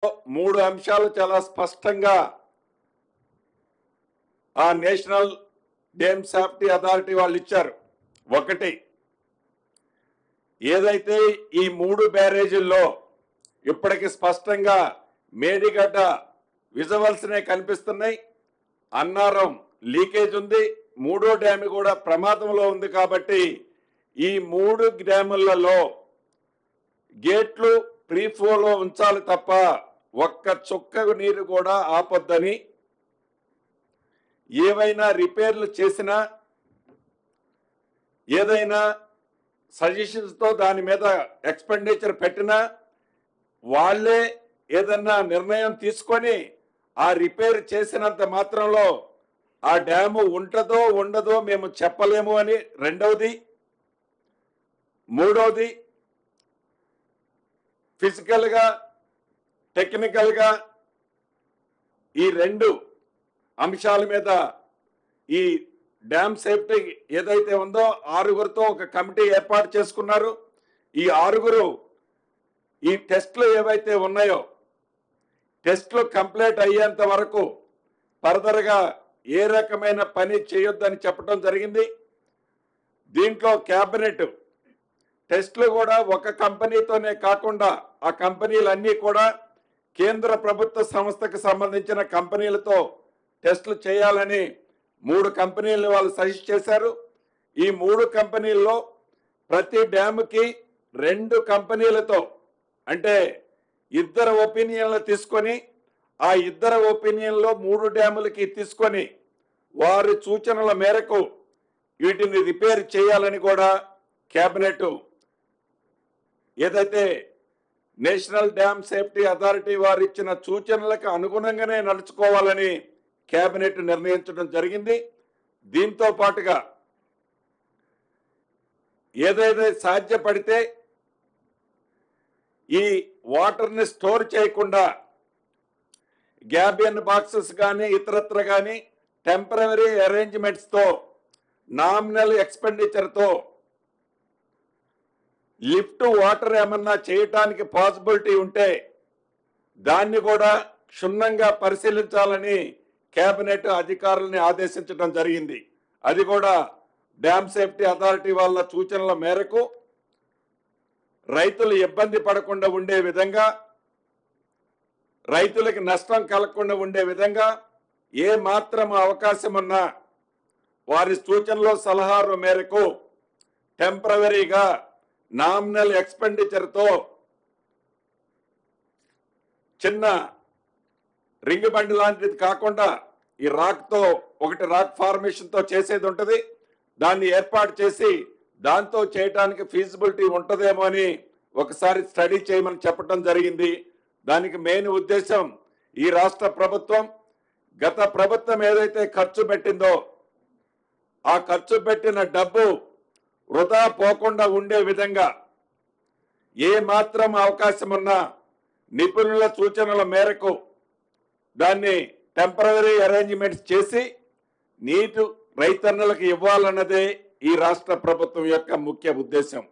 మూడు అంశాలు చాలా స్పష్టంగా ఆ నేషనల్ డ్యామ్ సేఫ్టీ అథారిటీ వాళ్ళు ఇచ్చారు. ఒకటి, ఏదైతే ఈ మూడు బ్యారేజీల్లో ఇప్పటికి స్పష్టంగా మేడిగడ్డ విజువల్స్నే కనిపిస్తున్నాయి, అన్నారం లీకేజ్ ఉంది, మూడో డ్యామ్ కూడా ప్రమాదంలో ఉంది. కాబట్టి ఈ మూడు డ్యాములలో గేట్లు ప్రీ ఫ్లోలో ఉంచాలి తప్ప ఒక్క చుక్క నీరు కూడా ఆపొద్దని, ఏవైనా రిపేర్లు చేసినా ఏదైనా సజెషన్స్తో దాని మీద ఎక్స్పెండిచర్ పెట్టినా వాళ్ళే ఏదన్నా నిర్ణయం తీసుకొని ఆ రిపేర్ చేసినంత మాత్రంలో ఆ డ్యాము ఉంటుందో ఉండదో మేము చెప్పలేము అని రెండవది. మూడవది, ఫిజికల్గా టెక్నికల్గా ఈ రెండు అంశాల మీద ఈ డ్యామ్ సేఫ్టీ ఏదైతే ఉందో ఆరుగురితో ఒక కమిటీ ఏర్పాటు చేసుకున్నారు. ఈ ఆరుగురు ఈ టెస్ట్లు ఏవైతే ఉన్నాయో టెస్ట్లు కంప్లీట్ అయ్యేంత వరకు ఫర్దర్గా ఏ రకమైన పని చేయొద్దని చెప్పడం జరిగింది. దీంట్లో క్యాబినెట్ టెస్ట్లు కూడా ఒక కంపెనీతోనే కాకుండా ఆ కంపెనీలన్నీ కూడా కేంద్ర ప్రభుత్వ సంస్థకు సంబంధించిన కంపెనీలతో టెస్టులు చేయాలని మూడు కంపెనీలను వాళ్ళు సజెస్ట్ చేశారు. ఈ మూడు కంపెనీల్లో ప్రతి డ్యాముకి రెండు కంపెనీలతో అంటే ఇద్దరు ఒపీనియన్లు తీసుకొని ఆ ఇద్దరు ఒపీనియన్లో మూడు డ్యాములకి తీసుకొని వారి సూచనల మేరకు వీటిని రిపేర్ చేయాలని కూడా కేబినెట్ ఏదైతే నేషనల్ డ్యామ్ సేఫ్టీ అథారిటీ వారు ఇచ్చిన సూచనలకు అనుగుణంగానే నడుచుకోవాలని కేబినెట్ నిర్ణయించడం జరిగింది. దీంతో పాటుగా ఏదైతే సాధ్యపడితే ఈ వాటర్ని స్టోర్ చేయకుండా గ్యాబియన్ బాక్సెస్ కానీ ఇతరత్ర కానీ టెంపరరీ అరేంజ్మెంట్స్తో నామినల్ ఎక్స్పెండిచర్తో లిఫ్ట్ వాటర్ ఏమన్నా చేయటానికి పాసిబిలిటీ ఉంటే దాన్ని కూడా క్షుణ్ణంగా పరిశీలించాలని కేబినెట్ అధికారులని ఆదేశించడం జరిగింది. అది కూడా డ్యామ్ సేఫ్టీ అథారిటీ వాళ్ళ సూచనల మేరకు రైతులు ఇబ్బంది పడకుండా ఉండే విధంగా, రైతులకు నష్టం కలగకుండా ఉండే విధంగా ఏ మాత్రం అవకాశం ఉన్నా వారి సూచనలో సలహాల మేరకు టెంపరవరీగా నామినల్ ఎక్స్పెండిచర్తో చిన్న రింగ్ బండి లాంటిది కాకుండా ఈ రాక్తో ఒకటి రాక్ ఫార్మేషన్తో చేసేది ఉంటుంది, దాన్ని ఏర్పాటు చేసి దాంతో చేయటానికి ఫీజిబిలిటీ ఉంటుందేమో అని ఒకసారి స్టడీ చేయమని చెప్పడం జరిగింది. దానికి మెయిన్ ఉద్దేశం ఈ రాష్ట్ర ప్రభుత్వం గత ప్రభుత్వం ఏదైతే ఖర్చు పెట్టిందో ఆ ఖర్చు పెట్టిన డబ్బు వృధా పోకుండా ఉండే విధంగా ఏ మాత్రం అవకాశం ఉన్నా నిపుణుల సూచనల మేరకు దాన్ని టెంపరరీ అరేంజ్మెంట్స్ చేసి నీటి రైతన్నలకు ఇవ్వాలన్నదే ఈ రాష్ట్ర ప్రభుత్వం యొక్క ముఖ్య ఉద్దేశం.